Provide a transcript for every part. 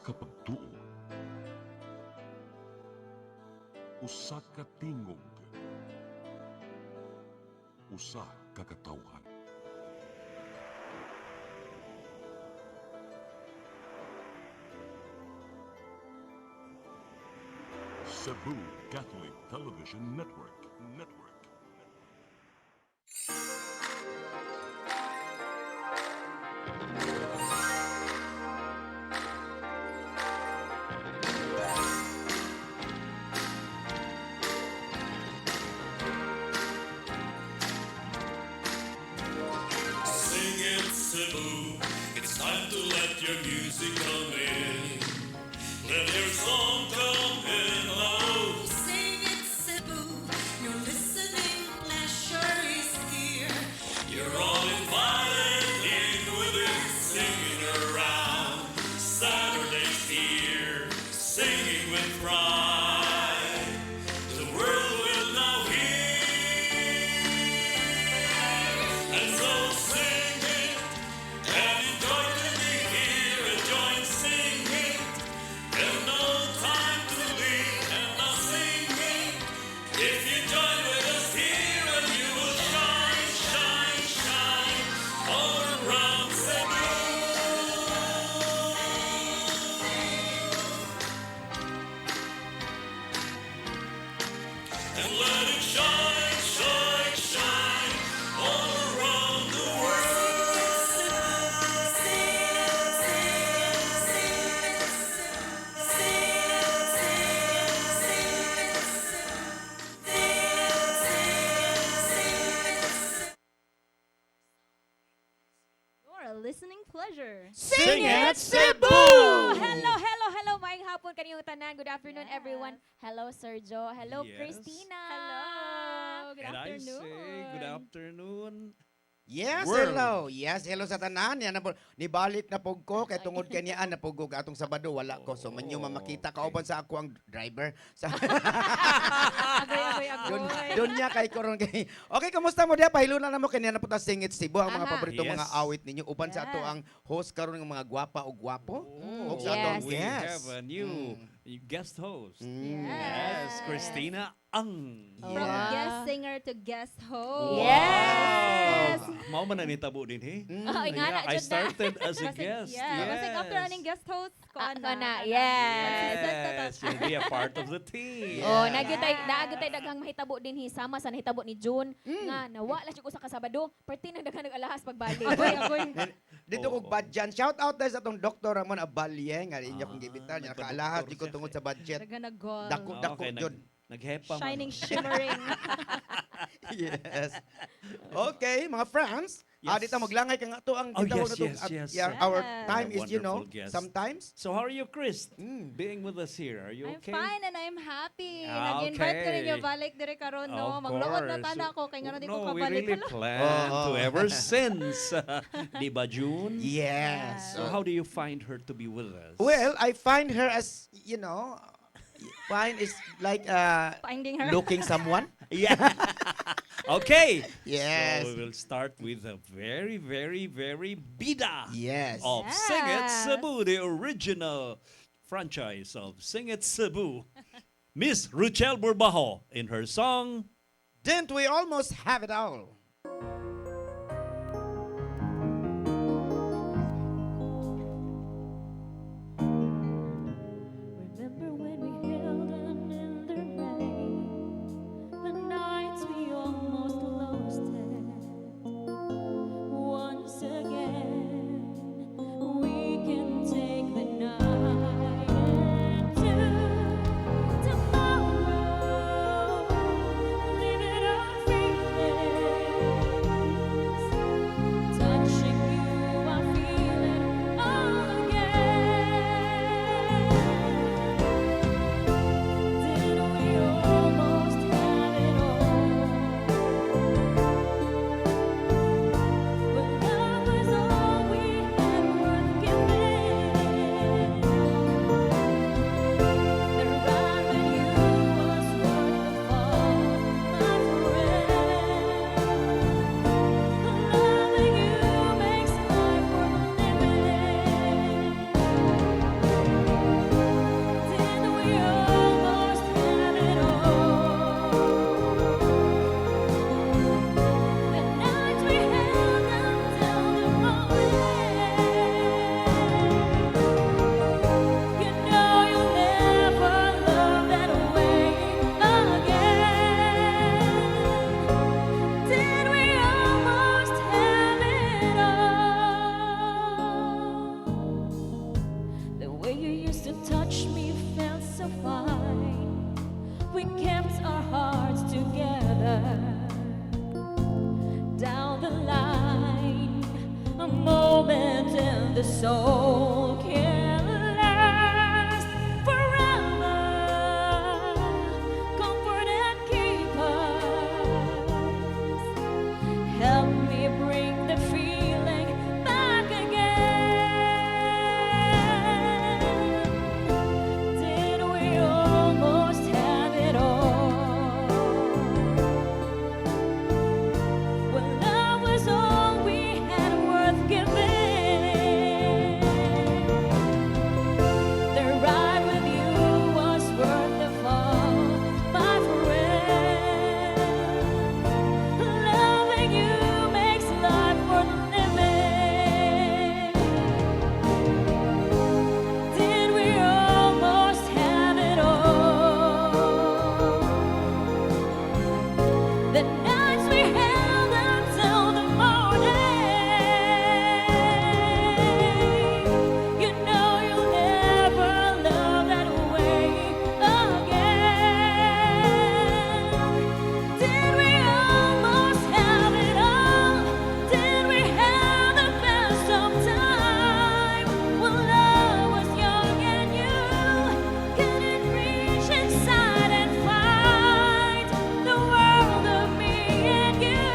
Kapagtuo, usa ka tingog, usa ka katawhan. Cebu Catholic Television Network. Sing it, Cebu. It's time to let your music come in. Let your song come in. Oh, Sing it, Cebu. Your listening pleasure is here. you're all invited in with it, singing around. Saturday's here, singing with pride. The world will now hear. And so sing it, and enjoy to be here, and join singing. There's no time to leave, and now singing. If you join with us here, and you will shine, shine, shine all around Cebu. And let it shine, shine, shine all around the world. Your listening pleasure. Sing it, Cebu! Hello, maayong hapon kaniyong tanan. Good afternoon, Yes. everyone. Hello, Sergio. Hello, Yes. Christina. Hello. Good And I afternoon. say, good afternoon. Yes, World. hello. Yes, hello sa tanan. Yan na po. Nibalik na pog ko kay tungod kaniyaan na pugog atong Sabado wala ko. So man mamakita Okay. kauban sa ako ang driver. Sa Agoy. Doon niya kay koron kay. Okay, kumusta mo dia? Pahilunan na mo kanya na punta Sing It Cebu ang mga Aha. paborito mga Yes. awit ninyo uban sa ato Yeah. ang host karon ng mga gwapa o gwapo. Oh, Og sa ato ang Yes. we guest. have a new guest host. Mm. Yes, Christina Ang. From Yeah. guest singer to guest host. Yes. Mao man na nitabo din eh. Oh, ingana, I jud na. started as a Kasi, guest. yeah. Kasi after aning guest host, ko na, yes. Yes, you'll be a part of the team. Oh, Yeah. naagitay daghang mahitabo din hisama sa nahitabo ni June nga nawala siya ko sa kasabado. Perti nang daghang nag-alahas pagbalik. Agoy. Dito Oo. kog badjan. Shout out dahil sa atong Dr. Ramon Abalye nga inyo kong gibitan niya nagpa-doktor kaalahas di ko siya. tungod sa budget. Daga nag-goal. Dako Okay, jud. Naghepa man. Shining, shimmering. Yes. Okay, mga friends. Yes. Dito maglangay ka nga to ang Oh, gitahon yes, na to. yes, yes. Yeah, our Yes. time A is, you know, wonderful guest. sometimes. So how are you, Chris? Mm. Being with us here, are you I'm okay? fine and I'm happy. Ah, Nag-invite ko okay. ninyo balik dire karon no. Of Manglaod na course. tana ko kay nga di ko No, we kabalik. really Hala. planned to Oo. ever since. Di ba, June? Yes. So how do you find her to be with us? Well, I find her as, you know, fine is like Finding her. looking someone. Yeah. Okay. Yes. So we will start with a very, very, very bida Yes. of Sing It Yes. Cebu, the original franchise of Sing It Cebu. Miss Ruchel Burbajo in her song Didn't we almost have it all? Remember when we held on in the rain, the nights we almost lost it. Once again, we can take the night into tomorrow. Live it up, freely. you used to touch me felt so fine. We kept our hearts together. Down the line, a moment in the soul can last forever. Comfort and keep us. Help me bring the feeling back again. Did we almost have it all? When love was all we had worth giving. The ride with you was worth the fall, my friend. Loving you makes life worth living. Did we almost have it all? The nights we held until the morning. You know you'll never love that way again. Did we almost have it all? Did we have the best of time? When love was young and you couldn't reach inside and find the world of me and you.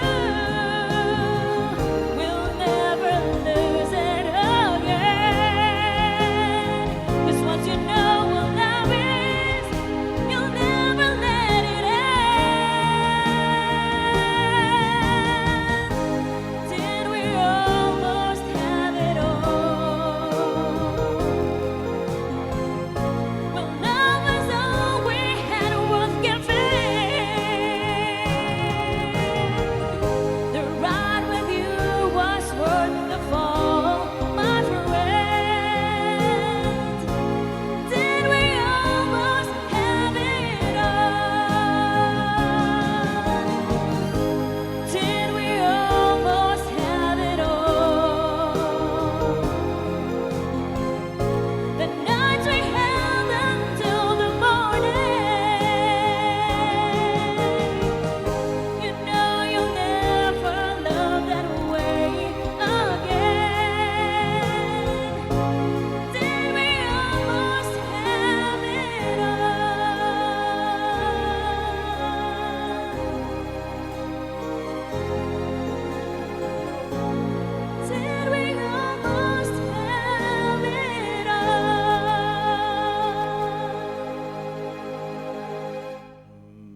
We'll never lose it again. 'Cause once you know what love is, you'll never let it end. Did we almost have it all? When love was all we had worth giving. The ride with you was worth the fall, my friend. Did we almost have it all? Did we almost have it all? The nights we held until the morning. You know you'll never love that way again. Did we almost have it all? Did we almost have it all?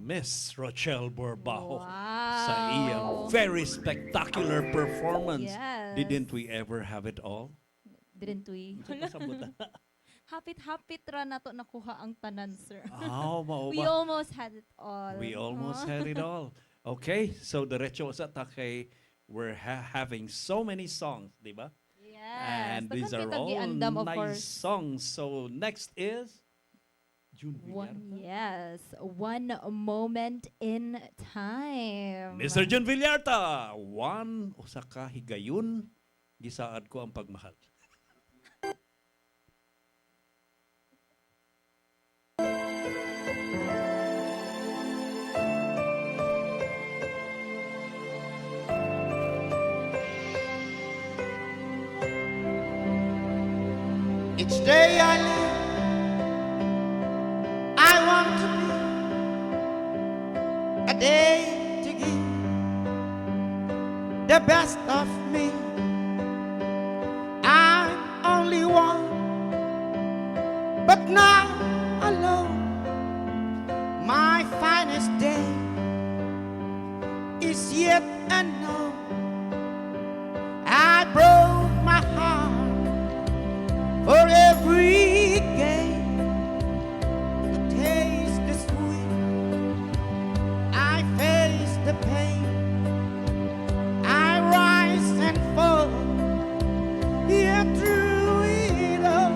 Miss Rochelle Borbajo Wow. sa iyang very spectacular performance. Yes. Didn't we ever have it all? Didn't we? Hapit-hapit ra na to nakuha ang tanan, sir. Mao We ba? almost had it all. We almost Huh? had it all. Okay, so diretso sa takay, we're having so many songs, di ba? Yes. And these are Daghang all kitang giandam, of nice course. songs. So next is June Villar. Yes. One moment in time. Mr. June Villarta, one usa ka higayon gisaad ko ang pagmahal. Each day I live, I want to be a day to give the best of me. I'm only one, but now alone. My finest day is yet unknown. I broke my heart for every game to taste the sweet. I face the pain. I rise and fall. Yet through it all,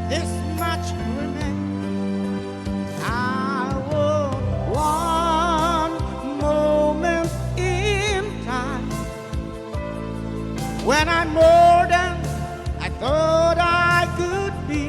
this much remains. I want one moment in time when I'm more than I thought I could be.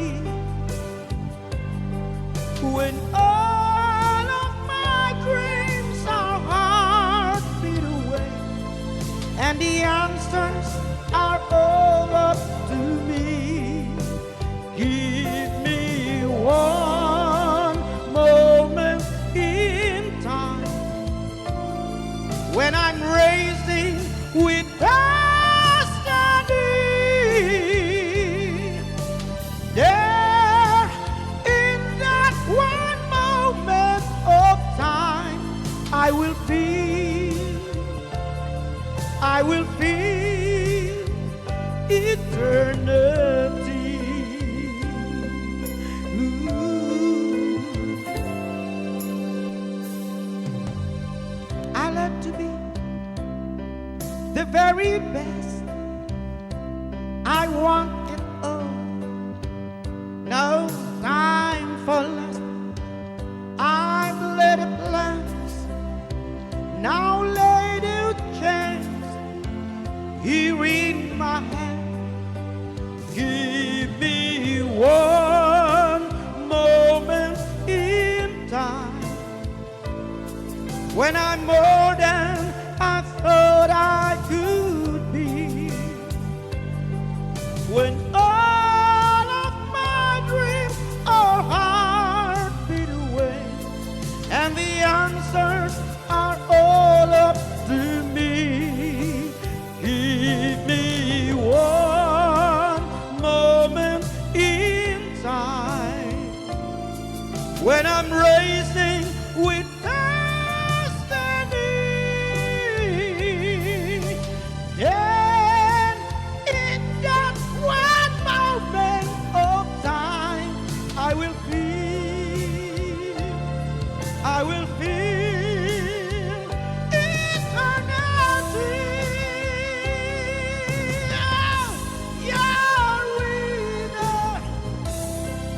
very best. I want it all. No time for less. I've let it last. Now let it chance. Here in my hand. Give me one moment in time when I'm more than I thought I could be. When all of my dreams are hard beat away, and the answers are all up to me. Give me one moment in time when I'm racing with destiny. Then in that one moment of time, I will feel eternity. You're with us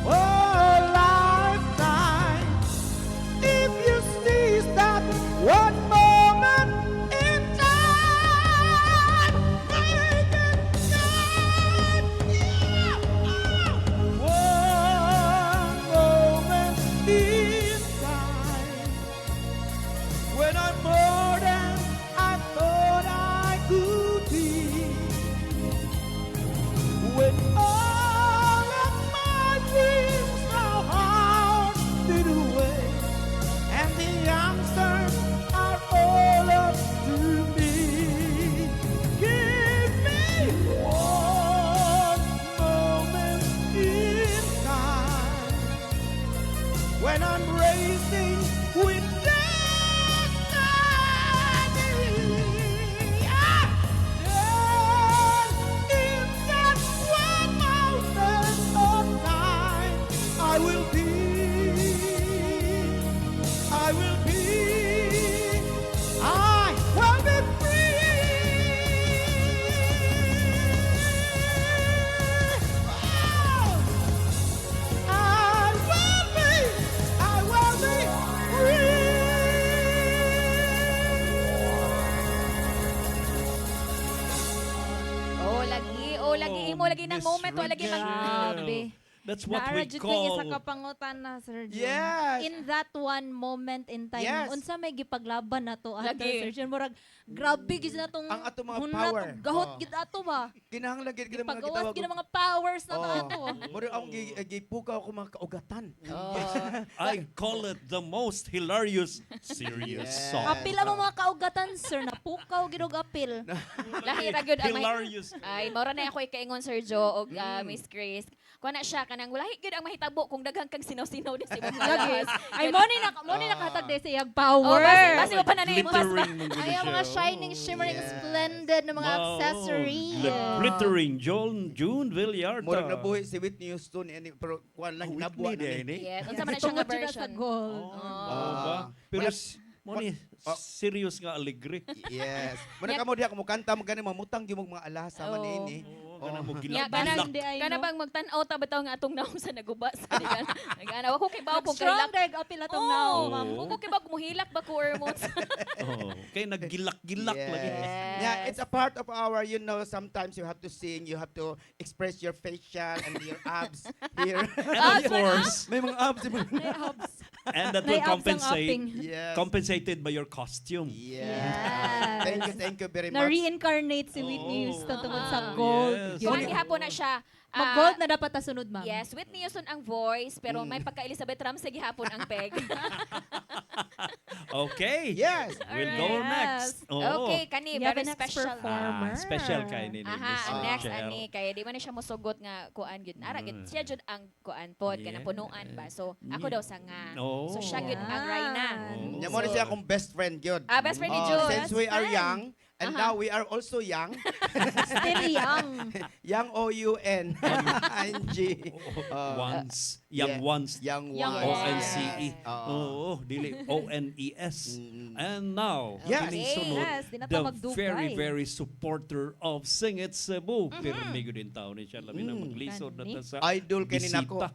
for a lifetime. If you seize that one moment in time, make it good. Yeah. One moment in time when I'm more than I thought I could be. When all of my dreams are hard beat away, and the answers are all up to me. Give me one moment in time when I'm racing with destiny. Yeah. Then in that one moment of time, I will be lagi imo lagi ng Miss moment wala lagi Rachel. Grabe. That's what Naara we jud ko yung isa call ka pangutan na, Sir Jun. Yes. In that one moment in time, Yes. unsa may gipaglaban nato ato, Lagi. Sir Jun? Murag, grabe gid na tong Ang ato mga hunat, power. gahot Oh. gid ato ba? Kinahanglan gid kita mga Pagawas gitawag. gid ang mga powers na Oh. ato. Mura akong gipukaw ko mga kaugatan. I call it the most hilarious serious Yes. song. Apil ang mga kaugatan, Sir, napukaw gid og apil. Lahi ra gyud ang Hilarious. ay mora na ako ikaingon Sir Joe og Miss Chris. Kuha na siya kanang wala gyud ang mahitabo kung daghang kang sinaw-sinaw din sa imong Lagi. lahas. Ay mo ni nakahatag di sa iyang power. Oh, basi mo pa na na Glittering mong Ay, ang mga shining, shimmering, Yes. splendid na mga accessories. Glittering June Villarta. Murag nabuhi si Whitney Houston pero kuan lang nabuha na ni. Yes, unsa man na siya nga Tungod siya sa version. gold. Oh, ba? Pero mo ni serious nga alegre. Yes. Muna kamo diha kamo kanta mo gani mamutang gyud mo mga alahas sama Oh. ni. Kana mo Ya, gilak. kanang Hindi ay, kana no? bang magtan-aw ta bitaw nga atong naong sa naguba sa diyan. Nag-ana ako kay bawo kung Strong kailak. deg apil atong Oh, now, Oh. ma'am. Kung kay ba kumuhilak ba ko or mo. Oh, kay naggilak-gilak lagi. Yeah, it's a part of our, sometimes you have to sing, you have to express your facial and your abs here. And of course, May mga abs. and that Nay will abs ang compensate aping. Yes. compensated by your costume. Yes. Yes. Thank you very Na much. reincarnate si Whitney Oh. Houston tungkol sa Ah, gold. yes. Yun. Kuan gihapon na siya. Mag-gold na dapat tasunod, ma'am. Yes, Whitney Houston ang voice pero may pagka Elizabeth Ramsey gihapon ang peg. Okay. Yes. We'll go Yes. next. Oh. Okay, kani You have very a next special. performer. Special kay ni Aha, Miss ang next Rachel. ani kay di man na siya mosugot nga kuan gyud. Ara gyud siya jud ang kuan pod kana Yeah. punuan ba. So ako daw sa nga. Oh. So siya gyud ang Rayna. Yan. Nya mo ni siya akong best friend gyud. Ah, best friend ni Oh, June. since we are Best young, And now we are also young. Still young. Young O-U-N. N-G. Once. Young yeah. ones. Young Young ones. O-N-C-E. Oo. Oo, dili. O-N-E-S. And now, Yes. kining Yes, sunod, di na to the magdugay. very, very supporter of Sing It Cebu. Pirmi ko din tao ni siya. Labi na maglisod na ta sa Idol kanin ako. bisita.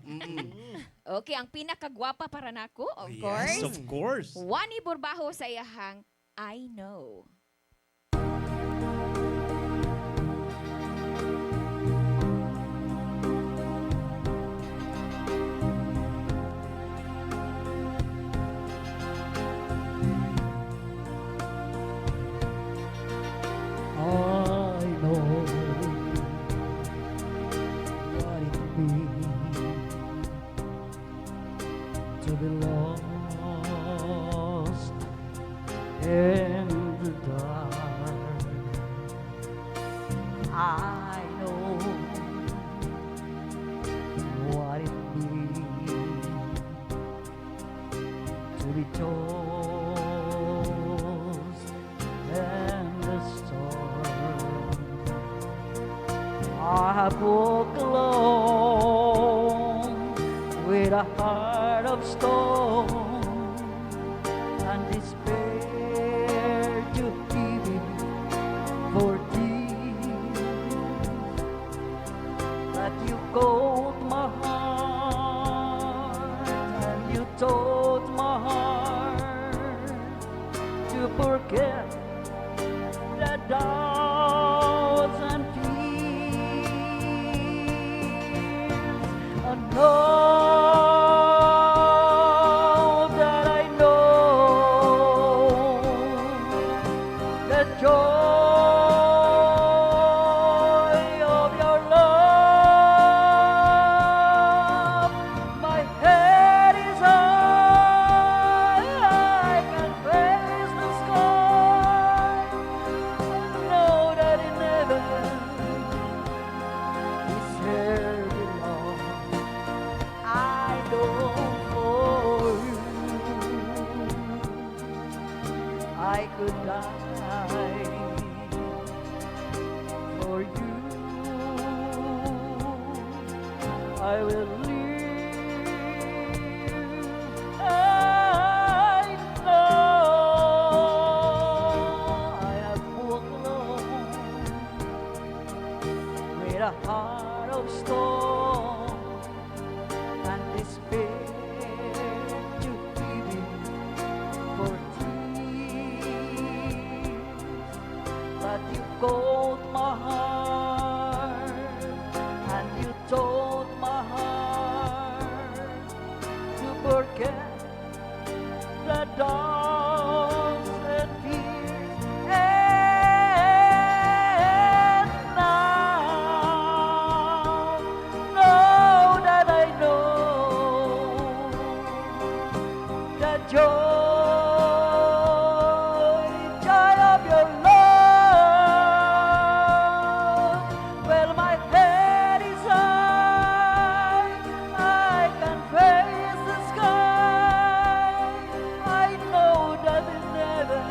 Okay, ang pinakagwapa para nako, of Yes, course. of course. Wani Burbaho sa iyahang I Know. I know what it means to be lost in the dark. I know what it means to be tossed in the storm. I have walked alone with a heart of stone and despair to even for thee. That you caught my heart and you taught my heart to forget the doubts and fears. And know that I know the joy of your love. My head is high, I can face the sky. I know that in heaven is here belong. I know for you I could die for you. I will live. I know I have walked alone with a heart of stone and despair to give for tears. But you caught my heart and you told my heart to forget the doubts and fears. And now, know that I know the joy of your love. Well, my head is high, I can face the sky. I know that it never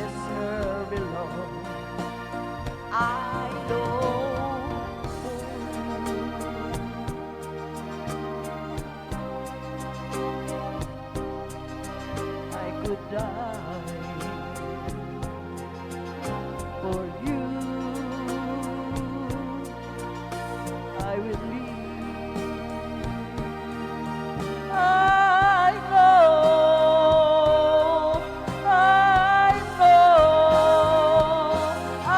is here below. I know I could die for you. I will leave. I know, I know, I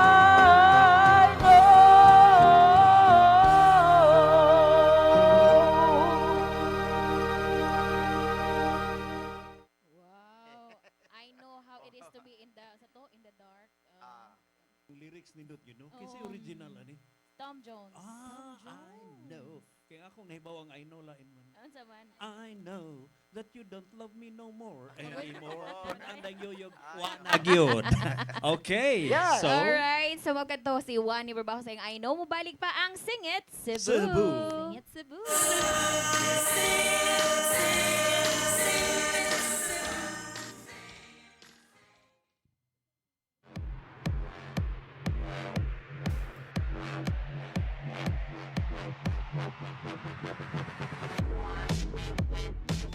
Wow. I know how it is to be in the dark. Lyrics nindot, you know? Kasi Oo. original, ani? Tom Jones. I know. Kaya akong nahibaw ang I know lain man. Ano sa man? I know that you don't love me no more anymore. And ang yuyog, wanag yun. Okay. Yeah. So, Alright, so magkanto si Juan Burbaho sa I Know. Mubalik pa ang Sing It Cebu. Cebu. Sing It Cebu.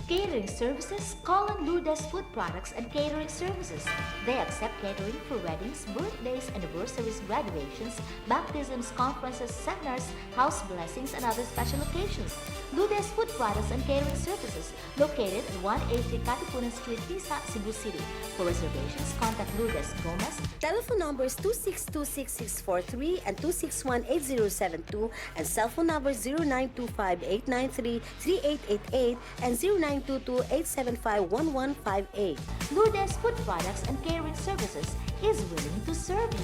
Catering services, call on Lourdes Food Products and Catering Services. They accept catering for weddings, birthdays, anniversaries, graduations, baptisms, conferences, seminars, house blessings, and other special occasions. Lourdes Food Products and Catering Services, located at 180 Katipunan Street, Tisa, Cebu City. For reservations, contact Lourdes Gomez. Telephone numbers 2626643 and 2618072 and cell phone numbers 0925-893-3888 and 0922-875-1158. Lourdes Food Products and Catering Services is willing to serve you.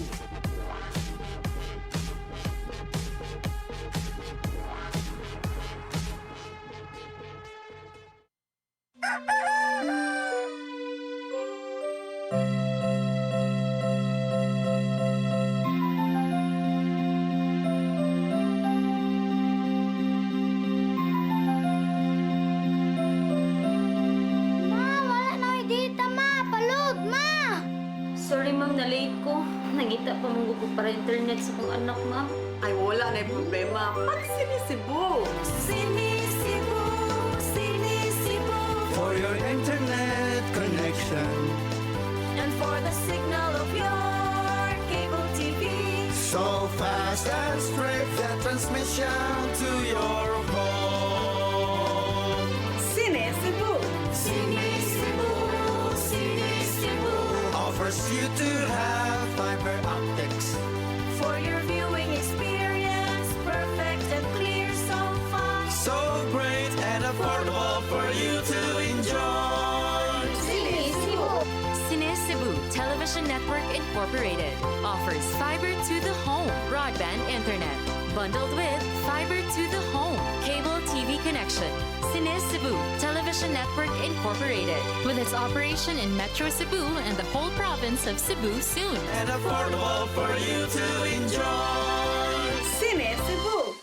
Sorry, ma'am, na-late ko. Nangita pa mong gusto para internet sa kong anak, ma'am. Ay, wala na yung problema. Pag-sinisibo! Sinisibo, sinisibo, For your internet connection, and for the signal of your cable TV. so fast and straight, that transmission to your home. Sinisibo! Sinisibo, sinisibo, Offers you to have fiber optics. for your viewing experience, perfect and clear so far. So great and affordable for you to enjoy. Cine Cebu Television Network Incorporated offers fiber to the home broadband internet bundled with fiber to the home cable TV connection. Cine Cebu Television Network Incorporated with its operation in Metro Cebu and the whole province of Cebu soon. And affordable for you to enjoy. Sinisibo!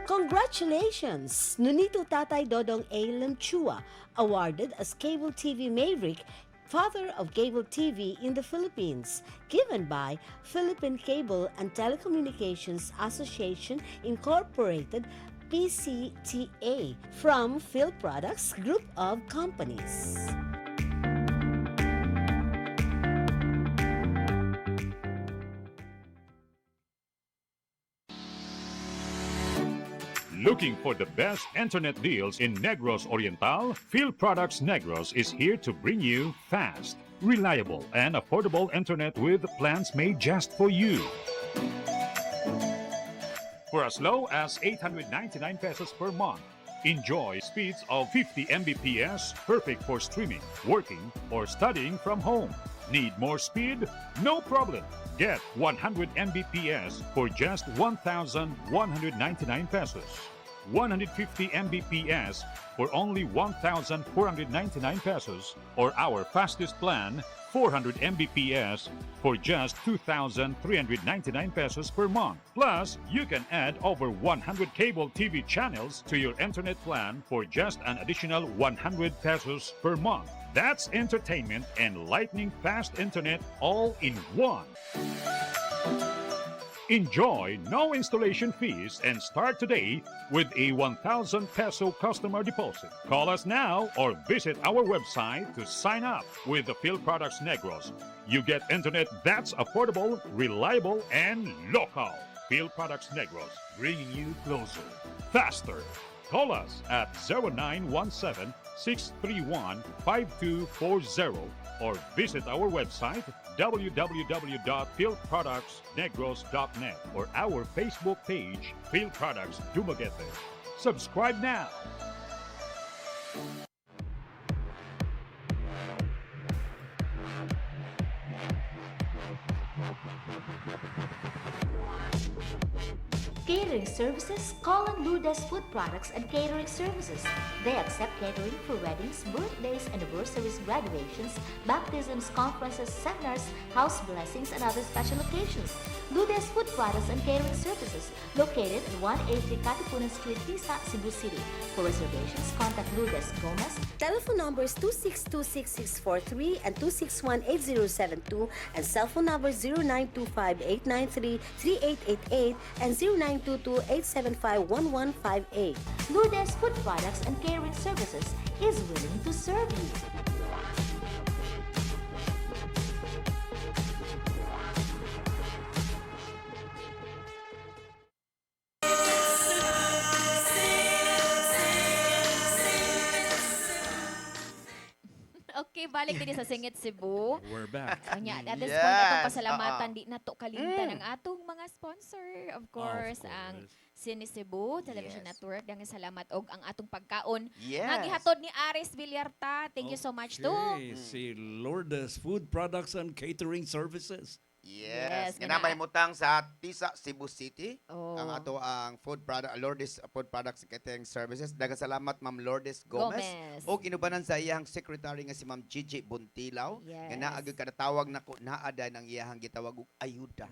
Congratulations! Nunito Tatay Dodong A. Lemchua, awarded as Cable TV Maverick, Father of Cable TV in the Philippines, given by Philippine Cable and Telecommunications Association Incorporated, PCTA, from Phil Products Group of Companies. Looking for the best internet deals in Negros Oriental? Phil Products Negros is here to bring you fast, reliable, and affordable internet with plans made just for you. For as low as 899 pesos per month, enjoy speeds of 50 Mbps, perfect for streaming, working, or studying from home. Need more speed? No problem. Get 100 Mbps for just 1,199 pesos. 150 Mbps for only 1,499 pesos, or our fastest plan, 400 Mbps for just 2,399 pesos per month. Plus, you can add over 100 cable TV channels to your internet plan for just an additional 100 pesos per month. That's entertainment and lightning fast internet all in one. Enjoy no installation fees and start today with a 1,000 peso customer deposit. Call us now or visit our website to sign up with the Phil Products Negros. You get internet that's affordable, reliable, and local. Phil Products Negros, bringing you closer, faster. Call us at 0917-631-5240 or visit our website www.philproductsnegros.net or our Facebook page, Phil Products Dumaguete. Subscribe now. Catering services, Colin Lourdes Food Products and Catering Services. They accept catering for weddings, birthdays, anniversaries, graduations, baptisms, conferences, seminars, house blessings, and other special occasions. Lourdes Food Products and Catering Services, located at 180 Katipunan Street, Tisa, Cebu City. For reservations, contact Lourdes Gomez. Telephone numbers 2626643 and 2618072 and cell phone numbers 0925-893-3888 and 0922-875-1158. Lourdes Food Products and Catering Services is willing to serve you. Okay, balik din sa Singit Cebu. We're back. Anya, at this Yes, point, atong pasalamatan, di nato kalimtan ang atong mga sponsor. Of course, ang Cine Cebu Television Yes. Network. Dahil salamat og ang atong pagkaon. Yes. Nga gihatod ni Aris Villarta. Thank you so much too. Okay, si Lourdes Food Products and Catering Services. Yes. Yes, Nga may mutang sa Tisa, Cebu City. Oh. Ang ato ang food product, Lourdes Food Products Catering Services. Daghang salamat Ma'am Lourdes Gomez. O inubanan sa iyang secretary nga si Ma'am Gigi Buntilaw. Yes. Nga naagad kada tawag na ko naada ng iyang gitawag og ayuda.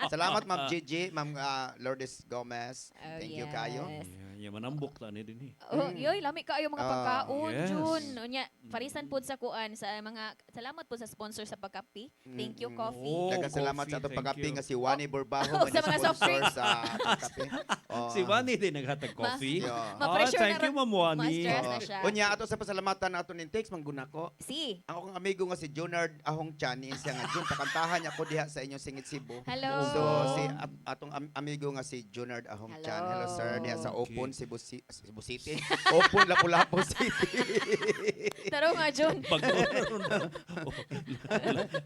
Salamat Ma'am Gigi, Ma'am Lourdes Gomez. Oh, Thank you kayo. yes. Yeah, manambok ta ni din eh. Oh, yoy, lami kaayo mga pagkaon, yes. Jun. Unya, parisan pud sa kuan sa mga salamat po sa sponsor sa pagkapi. Thank you, Coffee. Oh, Daghang salamat coffee, sa atong thank pagkape you. nga si Wani Borbaho Oh, nga sa mga soft sponsor drinks. sa pagkape. Oh. Si Wani din naghatag coffee. Yeah. Ma-pressure thank you, Ma'am Wani. Ma-stress na siya. Unya ato sa pasalamatan nato ning text mangguna ko. Si. Ang akong amigo nga si Junard Ahong Chan ni siya nga Jun pakantahan niya ko diha sa inyong Singit Cebu. Hello. So si atong amigo nga si Junard Ahong Hello. Chan. Hello sir diha sa Okay. Open Cebu City. Open Lapu-Lapu City. Taro nga, Jun.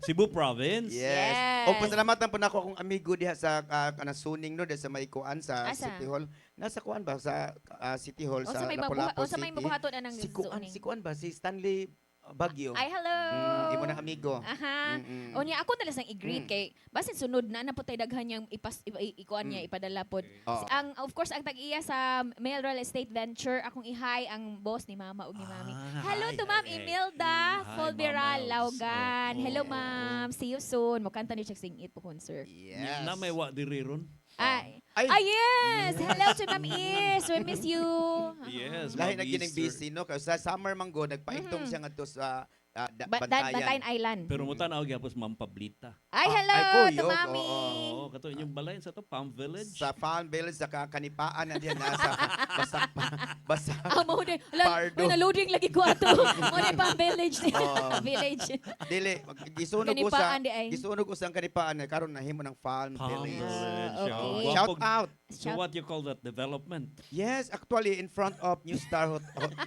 Cebu Province. Yes. Yes. O pasalamatan po na ako akong amigo diha sa kanang suning no diha sa may kuan sa Asa? City Hall. Nasa kuan ba sa City Hall O sa sa may Lapu-Lapu o sa may City. mabuhaton anang Si kuan, zoning. si kuan ba si Stanley Bagyo. Ay, hello. Imo na amigo. Aha. Mm-mm. O niya, ako talas ang i-greet kay basin sunod na po tayo daghan niyang ikuan niya, ipadala po. Oo. Ang, of course, ang tag-iya sa Mail Real Estate Venture, akong i-hi ang boss ni Mama o ni Mami. Hello to Ma'am Imelda Hi, Folberal, Ma'am Els. Laugan. Okay. Hello, Ma'am. See you soon. Mukanta ni siya sing-it po, sir. Yes. Na may wa diri ron. Ay. Ay. Ay, yes! Hello to Ma'am Is. We miss you. Yes, Lahi Ma'am na ginang Easter. busy no kasi sa summer manggo nagpaintong siya ngadto sa Bantayan Bantayan. Island. Pero mo tanaw gyapon Ma'am Pablita. Ay, hello ay, to kuyog, Mami. Oo, kato inyong balay sa to Palm Village. Sa Farm Village sa kanipaan na diyan nasa basak Ah, mo din. Pardo. Wala, loading lagi ko ato. Mo din pang village. Oh. Village. dili gisunog ko Kanipaan sa di ay. gisunog ko sa kanipaan na karon nahimo ng Farm Palm Village. Village. okay. Oh, Shout wapog- out. So what you call that development? Yes, actually in front of New Star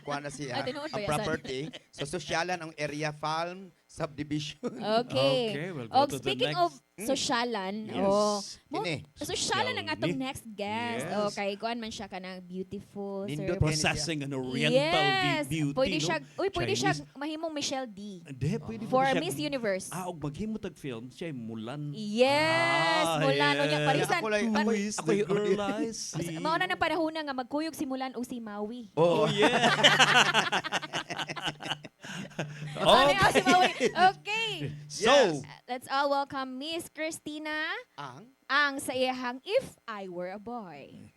kuha na siya Ay, tinuod ba ang yan, property. So sosyalan ang area farm subdivision. Okay. Okay, we'll Oh, go to the speaking next. of sosyalan, Yes. oh, Kini. sosyalan ang atong Shelby. next guest. Yes. Okay, kuan man siya kanang beautiful, Nindot sir. Processing an oriental Yes. beauty. Pwede no? siya, pwede siya Chinese. mahimong Michelle D. Hindi, pwede For siya- Miss Universe. Ah, og maghimo tag film, siya ay Mulan. Yes, Mulan. O niya, parisan. Ako lang- Who ako- is ako the yung- girl I see? Mauna na panahon na nga magkuyog si Mulan o si Maui. Oh, Oh, yeah. Ano nga si Maui? Okay. So, Let's all welcome Miss Christina ang sa iyahang If I Were a Boy.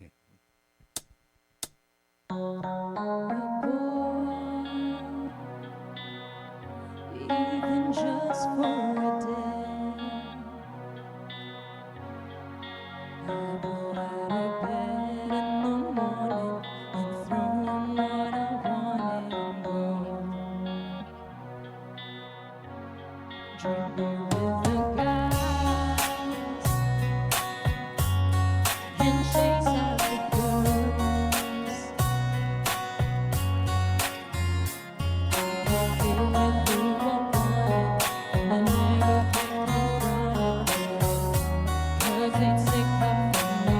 Even just for a day, I go out of bed in the morning and throw on what I want and go. Drinking with the guys and chase out the girls. I feel like we were born and never get confronted, 'cause they'd stick up for me.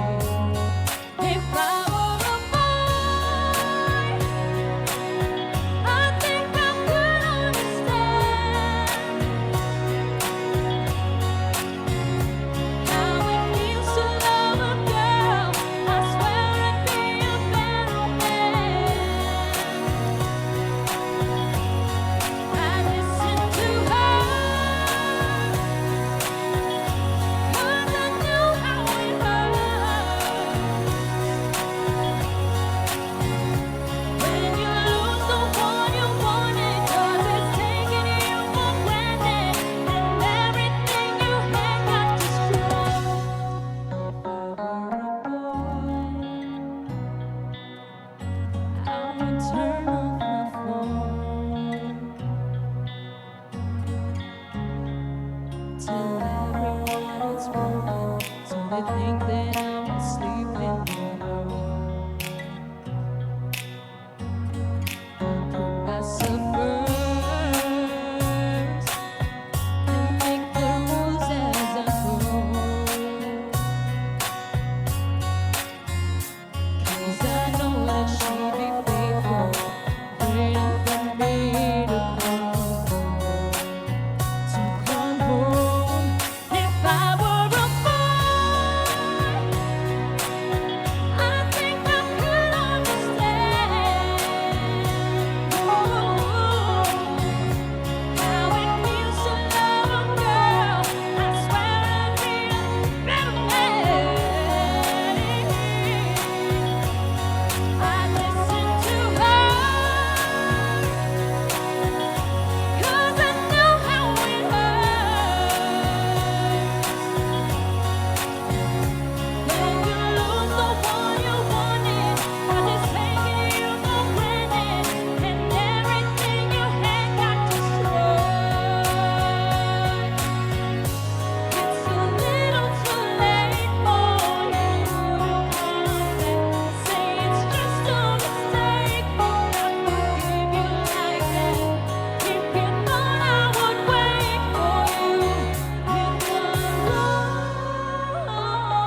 they think that I'm asleep in I suffer and make the rules as I go. 'Cause I know that she'd be faithful, waiting for me to come home. If I were a boy, I think I could understand how it feels to love a girl. I swear I'd be a better man. I listen to her 'cause I know how it hurts when you lose the one you wanted, 'cause it's taking you for granted, and everything you had got destroyed. It's a little too late for you to say it's just a mistake, but I forgive you like that. If you thought I would wait for you, you were wrong.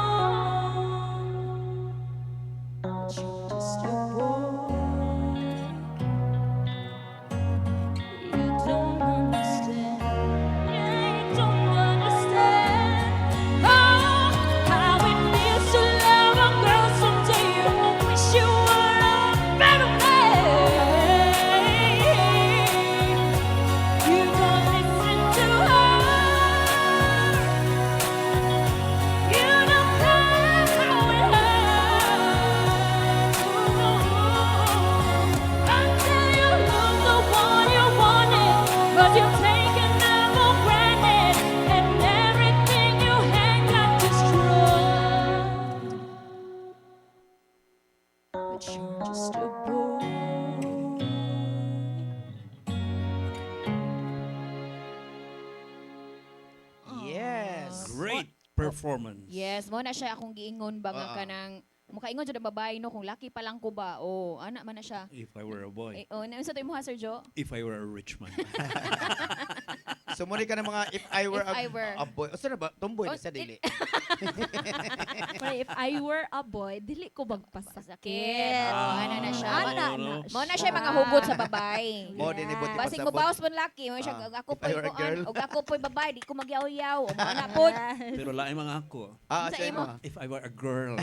But you're just a boy. You don't understand. Yeah, you don't understand. Oh, how it feels to love a girl. Someday you wish you were a better man. You don't listen to her. You don't care how it hurts. Until you lose the one you wanted, 'cause you've taken them for granted, and everything you had got destroyed. But you're just a boy. Yes. Great performance. Yes, mo na siya akong giingon ba nga kanang mukaingon jud ang babae no kung laki pa lang ko ba. Oh, ana man na siya. If I were a boy. Oh, unsa to imo ha Sir Jo? If I were a rich man. Sumuni ka ng mga if I were If I were. a boy. O saan na ba? Tomboy na Oh, sa dili. Pero if I were a boy, dili ko magpasakit. Sakit. Oh, ana na siya. Ana no. na Mo na siya mga hugot sa babae. Mo din ibuti Basig mo bawas mo laki, mo siya ako If po I were a girl. og ako po babae, di ko magyaw-yaw. O mo na pod. Pero lain mga ako. Sa Sa imo. imo. If I were a girl.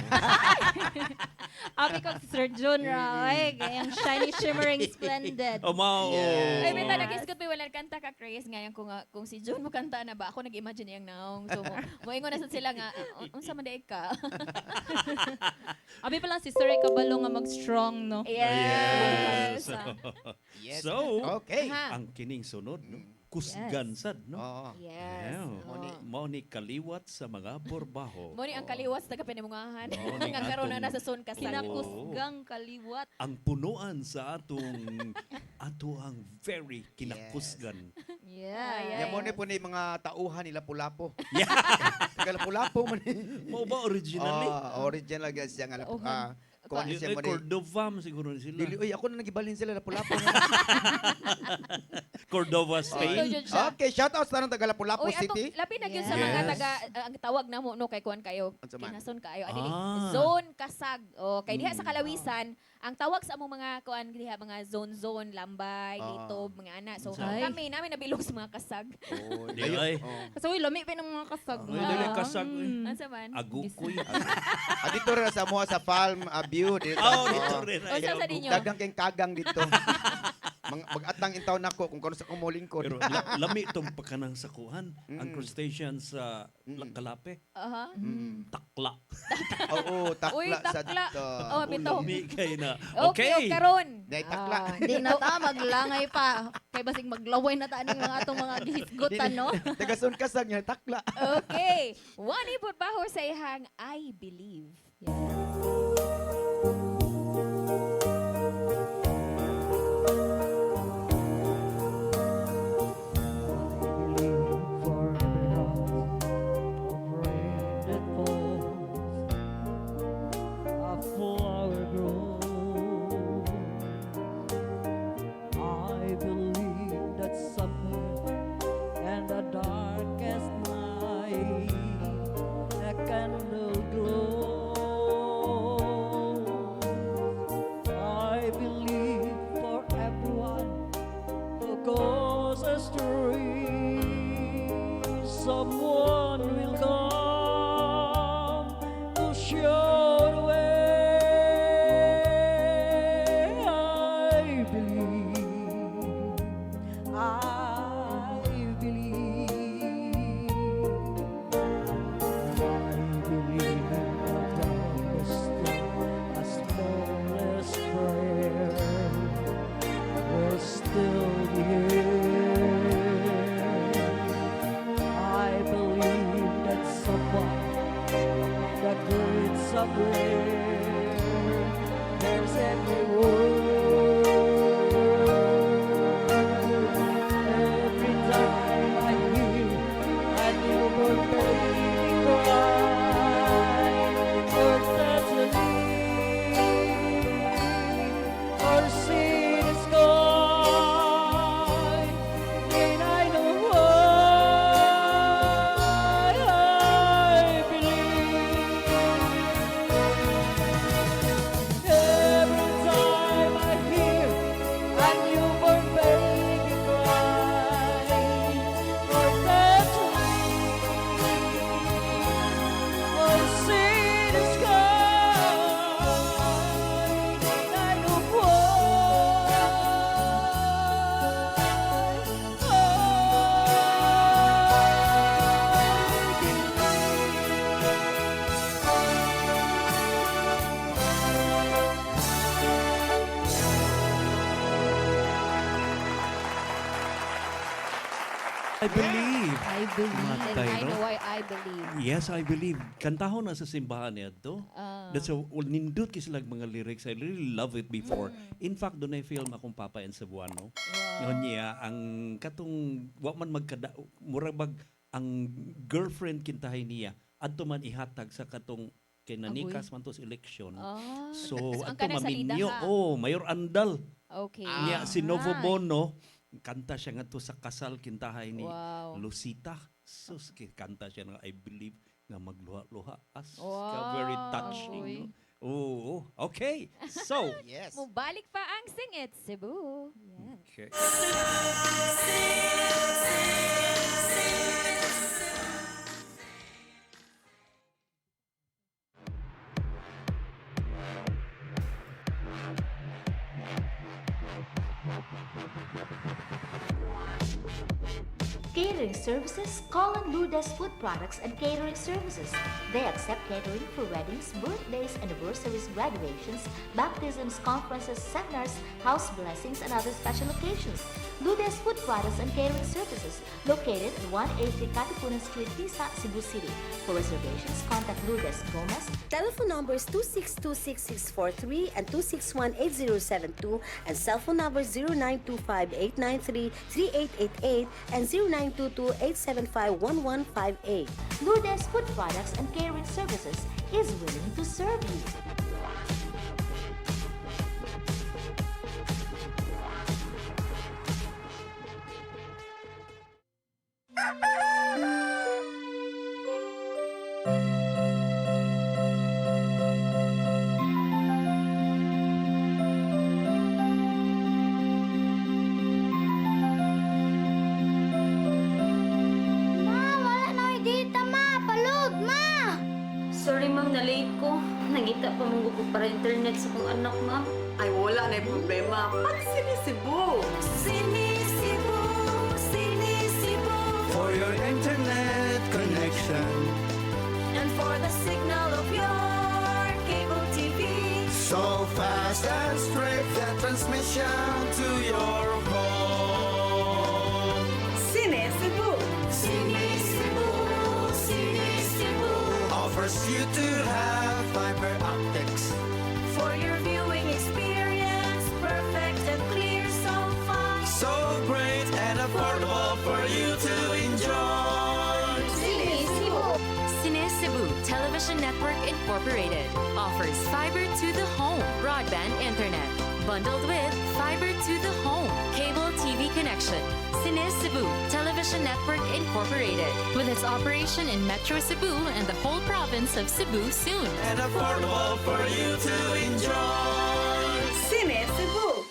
Abi ko si Sir Jun ra, ay, kayang shiny, shimmering, splendid. Oh, mao. Yes. Ay, bita nag-iskot pa wala kanta ka Chris ngayon kung si June mo kanta na ba ako nag-imagine yang naong. So mo ingon na sad sila nga unsa man daig ka. Abi pa lang si Sir Kabalo nga mag-strong, no? Yes. Yes. So, Okay. Ha. ang kining sunod, no? Kusgan sad, no? Oo. Yes. Yeah. Oo. Mao ni kaliwat sa mga borbaho. Mo ni ang kaliwas na kapinimungahan. Oo, ni Nga karon na atong- nasa son kasal. Kinakusgang kaliwat. Ang punuan sa ato ang very kinakusgan. Yeah. Yan mo ni po ni mga tauhan nila Pulapo. Yeah. Taga Pulapo man. Mao ba originally? Original guys siya nga kuha ni siya mo ni. Cordovam siguro ni sila. Dili oy ako na nagibalhin sila na Pulapo. Cordova, Ito Spain. yun siya. Okay, shout out sa tanong taga Lapu-Lapu Uy, City. labi na gyud sa Yes. mga taga ang tawag na mo no kay kuan kayo. Unsa man? Kinason kayo. Adili Ah. zone kasag. O kay diha sa Kalawisan, ang tawag sa among mga kuan diha mga zone Lambay, Litob, mga ana. So Ay. kami namin nabilog sa mga kasag. Oh, Di ay. Kasi uy, lami pa ng mga kasag. Ay, dili kasag. Ansa man? Agukoy. dito rin sa mo sa Farm View dito. Oh, dito rin. O sa ninyo? Dagang kayong kagang dito. Mag-atang intaw nako kung kano sa kumuling ko. Pero lami itong pagkanang sakuhan. Ang crustaceans sa Kalape. Aha. Takla. Oo, takla Uy, sa takla. dito. Oh, bitaw. Lami kay na. Okay, Okay. karon. Nay takla. Hindi na ta, maglangay pa. Kay basig maglaway na ta ning mga atong mga gihisgutan, no? Tagasun kasag niya takla. Okay. One ibot baho sa ihang I Believe. For the rain that falls showed the way. I believe, I believe, I've done this thing, a smallest prayer will still be here. I believe that someone that great somewhere there's every word. Every time I hear a newborn baby cry, or touch a leaf, or see the sky, then I know why I believe. Every time I hear a newborn baby cry, or touch a leaf, or see the sky, then I know why I believe. I believe. Matay, And I no? know why I believe. Yes, I believe. Kantahon na sa simbahan niya to. Ah. That's a nindot kisilag mga lyrics. I really love it before. In fact, doon ay film akong Papa and Cebuano. Ngayon niya, ang katong, wa man magkada, murag bag, ang girlfriend kintahay niya, adto man ihatag sa katong kinanikas man to sa election. Ah. So, ang ato kanang salida maminyo, ha. Mayor Andal. Okay. Niya, si Novo Bono, kanta siya nga to sa kasal kintahay ni Wow. Lucita. Sus, kanta siya nga I believe nga magluha-luha. Wow. Very touching. No? Oh, okay. So, Yes. Mubalik pa ang Sing It Cebu. Yes. okay. Catering services, call on Lourdes Food Products and Catering Services. They accept catering for weddings, birthdays, anniversaries, graduations, baptisms, conferences, seminars, house blessings, and other special occasions. Lourdes Food Products and Catering Services, located at 180 Katipunan Street, Tisa, Cebu City. For reservations, contact Lourdes Gomez. Telephone numbers 2626643 and 2618072 and cell phone numbers 0925-893-3888 and 0922-875-1158. Lourdes Food Products and Catering Services is willing to serve you. Sorry ma'am, na-late ko. Nangita pa mong ko para internet sa kong anak ma'am. Ay, wala na yung problema. Pag sinisibo. Sinisibo, sinisibo. For your internet connection, And for the signal of your cable TV. so fast and straight, the transmission to your home. Sinisibo. Sinisibo, sinisibo. Offers you to have fiber optics. For your viewing experience, perfect and clear, so fine. So great and affordable for you to enjoy. Sinisibo. Cine Cebu Television Network Incorporated offers fiber to the home broadband internet bundled with fiber to the home cable TV connection. Cine Cebu Television Network Incorporated with its operation in Metro Cebu and the whole province of Cebu soon. And affordable for you to enjoy. Sinisibo.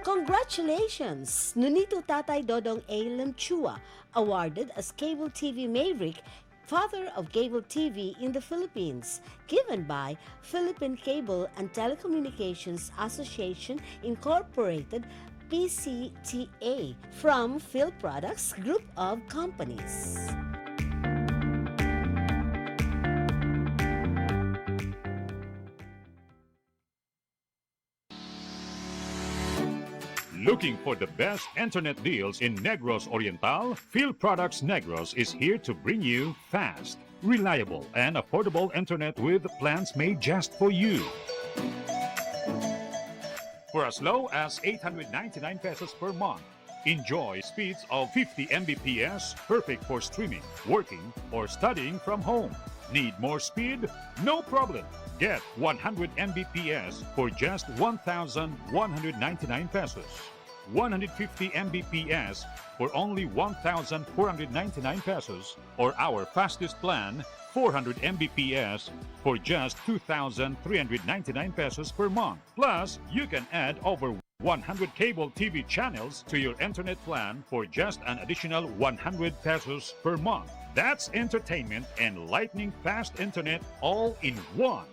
Congratulations! Congratulations! Nunito Tatay Dodong A. Limchua, awarded as Cable TV Maverick, Father of Cable TV in the Philippines, given by Philippine Cable and Telecommunications Association Incorporated, PCTA, from Phil Products Group of Companies. Looking for the best internet deals in Negros Oriental? Phil Products Negros is here to bring you fast, reliable, and affordable internet with plans made just for you. For as low as 899 pesos per month, enjoy speeds of 50 Mbps, perfect for streaming, working, or studying from home. Need more speed? No problem. Get 100 Mbps for just 1,199 pesos. 150 Mbps for only 1,499 pesos, or our fastest plan, 400 Mbps for just 2,399 pesos per month. Plus, you can add over 100 cable TV channels to your internet plan for just an additional 100 pesos per month. That's entertainment and lightning fast internet all in one.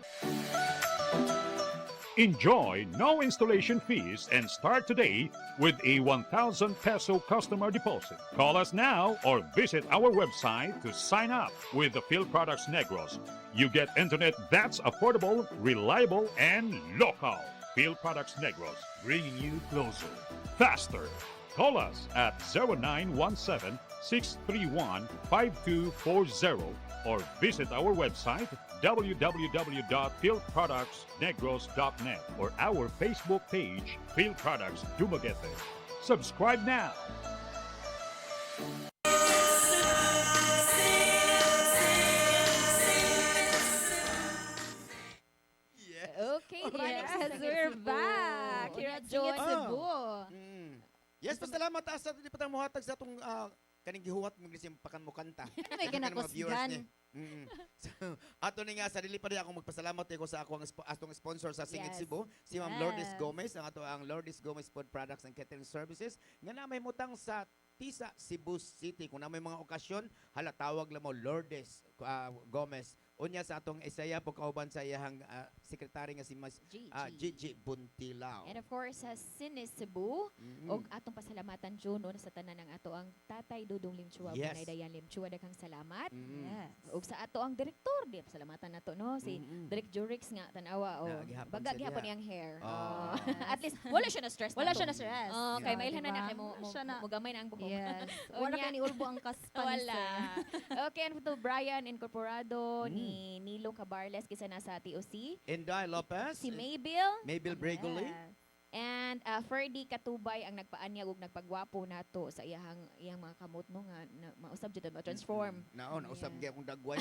Enjoy no installation fees and start today with a 1,000 peso customer deposit. Call us now or visit our website to sign up with the Phil Products Negros. You get internet that's affordable, reliable, and local. Phil Products Negros, bringing you closer, faster. Call us at 0917-631-5240 or visit our website www.philproductsnegros.net or our Facebook page, Phil Products Dumaguete. Subscribe now. Okay, Yes, we're back here at Singit Cebu. Yes, pasalamat sa di pa tayo muhatag sa atong kaning gihuwat mo gisim pakan mo kanta. May kinakusgan. So, ato ni nga sa dili pa rin ako magpasalamat ko sa ako atong sponsor sa Singit Yes. Cebu, si Ma'am Yes. Lourdes Gomez, ang ato ang Lourdes Gomez Food Products and Catering Services nga na may mutang sa Tisa, Cebu City. Kung na may mga okasyon, hala tawag lang mo Lourdes Gomez. Unya sa atong Isaya po kauban sa iyang sekretary nga si Mas Gigi Buntilao. And of course, sa Sinis Cebu, og atong pasalamatan June sa tanan ng ato ang Tatay Dodong Limchua, Yes. Bunay Dayan Limchua, daghang salamat. Yes. Og sa ato ang direktor, di pasalamatan nato no, si Direk Jurix nga tanawa o Gihapon baga siya gihapon diha. niyang hair. Oh. At least wala siya na stress. Wala siya na stress. Kay Yeah, mailhan na diba? na kay mo Siya na. mo gamay na ang buhok. Yes. O Wala niya- ka ni Ulbo ang kaspan. Wala. Okay, and to Brian Incorporado, ni Nilo Cabarles, kisa nasa TOC. Inday Lopez, Si Maybell. Maybell Bregoli. And Ferdy Katubay ang nagpaanyag ug nagpagwapo nato sa iyang mga kamot no nga mausab jud mo transform. Nausab gyud akong dagway.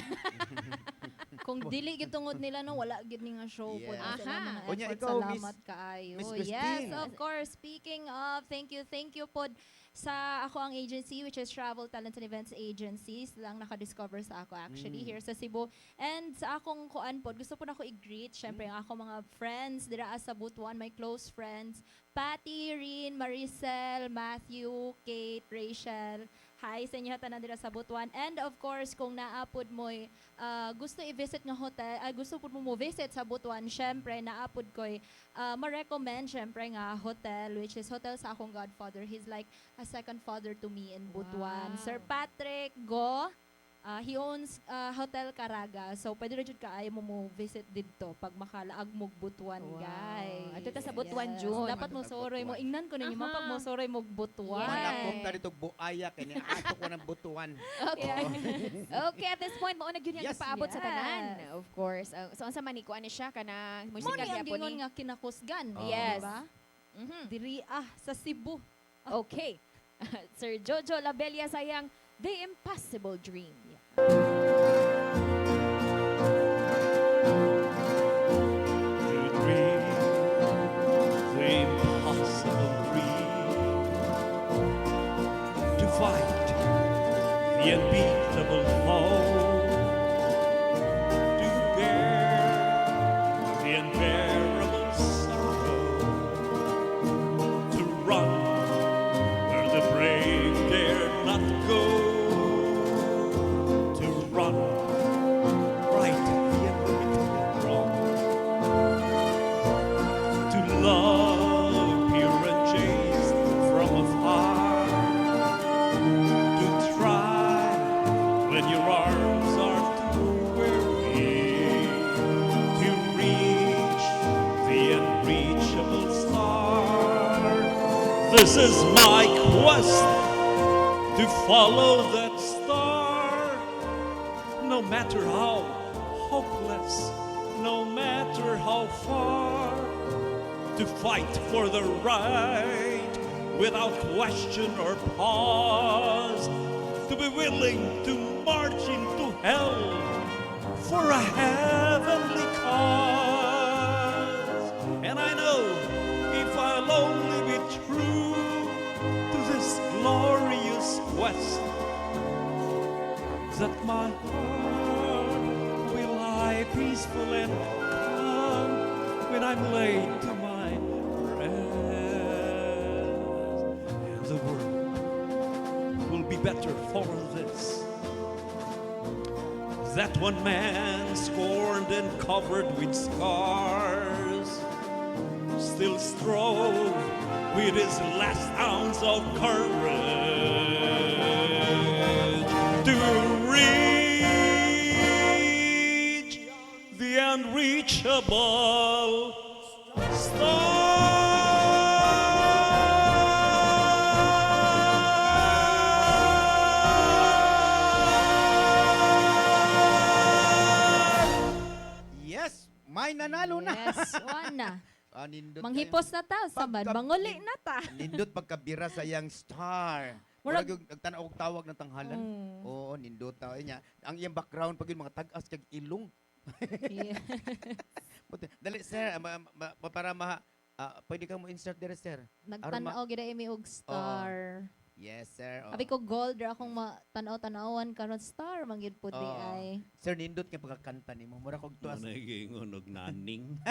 Kung dili gid tungod nila no, wala gid ni nga show po. Yes. Sila mga Onya, effort. ikaw, Salamat Miss- kaayo. Miss Yes, Christine. of course. Speaking of, thank you pod sa ako ang agency which is Travel Talent and Events Agencies lang naka-discover sa ako actually here sa Cebu. And sa akong kuan pod, gusto po na ako i-greet syempre ang ako mga friends dira sa Butuan, my close friends, Patty, Rin, Maricel, Matthew, Kate, Rachel. Hi sa inyo tanan dira sa Butuan. And of course, kung naapod mo gusto i-visit nga hotel, gusto po mo visit sa Butuan, syempre naapod ko ma-recommend syempre nga hotel which is hotel sa akong godfather. He's like a second father to me in Butuan. Wow. Sir Patrick Go. He owns Hotel Caraga. So, pwede rin dyan kaayo mo visit dito pag makalaag mo Butuan, guys. Ato ta sa Butuan, June. Dapat mo soroy mo. Ingnan ko ninyo, Aha. pag mo soroy mo Butuan. Manakop na dito buaya kay ato ko ng butuan. Okay. Okay, at this point mauna gyud yang Yes. ipaabot sa Yes. tanan. Of course. So unsa man ni kuan ni siya kana Mo musika ni ang gyapon gingon ni. nga kinakusgan. Yes. Diba? Diri sa Cebu. Okay. Sir Jojo Labella sayang The Impossible Dream. To dream the impossible dream, to fight the unbeatable foe, to bear the unbearable sorrow, to run not go to run right the unlimited wrong, to love pure and chaste from afar, to try when your arms are too weary, to reach the unreachable star. This is my quest to follow that star, no matter how hopeless, no matter how far, to fight for the right without question or pause, to be willing to march into hell for a heavenly cause. And I know if I'll only be true to this glorious quest, that my heart will lie peaceful and calm when I'm laid to my rest. And the world will be better for this. That one man, scorned and covered with scars, still strove with his last ounce of courage to reach the unreachable Yes, may nanalo na. Yes, one na. Nindot Manghipos na ta, sabad, manguli na ta. Nindot pagkabira sa yang star. Murag- Murag yung nagtanaw og tawag ng tanghalan. Oo, nindot ta niya. Ang iyang background pag yung mga tag-as kag ilong. Yeah. Dali sir, para pwede ka mo insert dire sir. Nagtanaw gid imi og star. Yes sir. Oo. Abi ko gold ra akong matanaw-tanawan karon star manggid po di Oo. ay. Sir nindot kay pagkakanta nimo. Mura kog tuas. Naging og naning.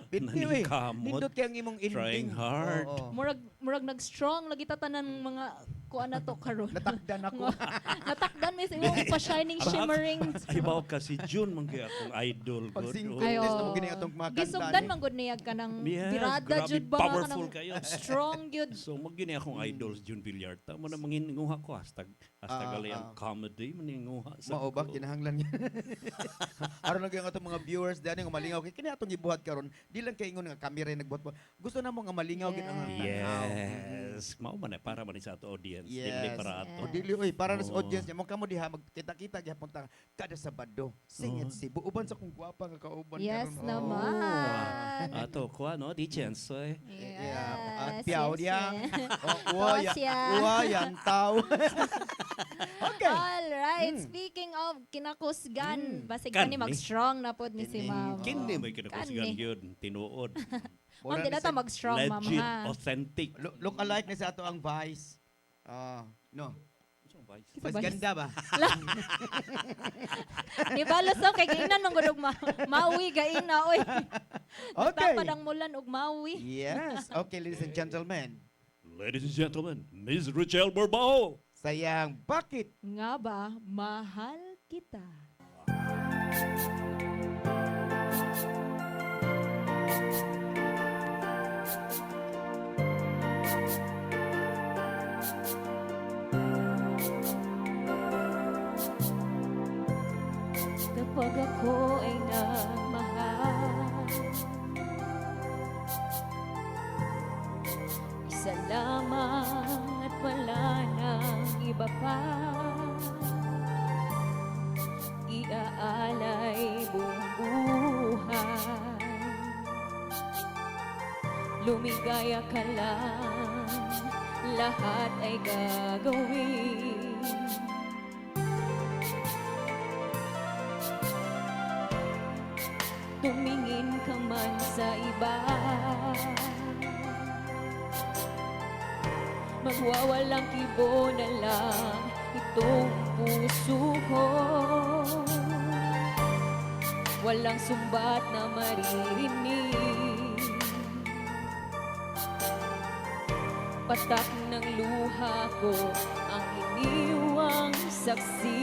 Binti Naning we. kamot. Nindot kay ang imong ending. Trying hard. Oo. Murag nag-strong lagi ta tanan mga kuan na to karon. Natakdan ako. Natakdan mi sa imong pa shining shimmering. Ibaw ka si June manggi akong idol Pag god. 5 Oh. minutes na mo gini atong mga kanta. Gisugdan man gud niyag ka ng Yes, birada grabe, jud ba powerful kanang kayo. strong jud. So magini akong idol si June Villarta mo na manginguha ko hasta gali ang comedy maninguha sa Mao ba kinahanglan niya. Aron lang yung atong mga viewers dani nga malingaw kay kini atong gibuhat karon. Di lang kay ingon nga kamera nagbuhat. Gusto na mo nga malingaw gid ang tanaw. Yes, mao man para man sa ato audience, Yes. dili para ato. O dili oy para sa Oo. audience niya mo kamo diha magkita-kita gyapon ta kada Sabado. Sing it Cebu uban sa kung gwapa nga kauban Yes karon. naman. Ato ko ano di chance eh. At Yes, piaw yes, dia. yes. Uwa yan tao. Okay. All right. Speaking of kinakusgan, basig Kani. kani mag-strong na pod ni si Ma'am. Kini may kinakusgan Kani. yun, tinuod. Ma'am, di na ta mag-strong, Ma'am, Legit, ha? authentic. Look alike na sa ato ang Vice. No. Mas Vice? ganda ba? Ni balos so kay gainan man gud og maui gaina oy. Okay. Tapad ang mulan og maui. Yes. Okay, ladies and gentlemen. Ladies and gentlemen, Ms. Richelle Borbao. Sayang, bakit? Nga ba mahal kita? Kapag ako ay nagmahal, isa lamang at wala nang iba pa. Iaalay buong buhay, lumigaya ka lang, lahat ay gagawin. Tumingin ka man sa iba, magwawalang kibo na lang itong puso ko. Walang sumbat na maririnig, Patak ng luha ko ang iniwang saksi.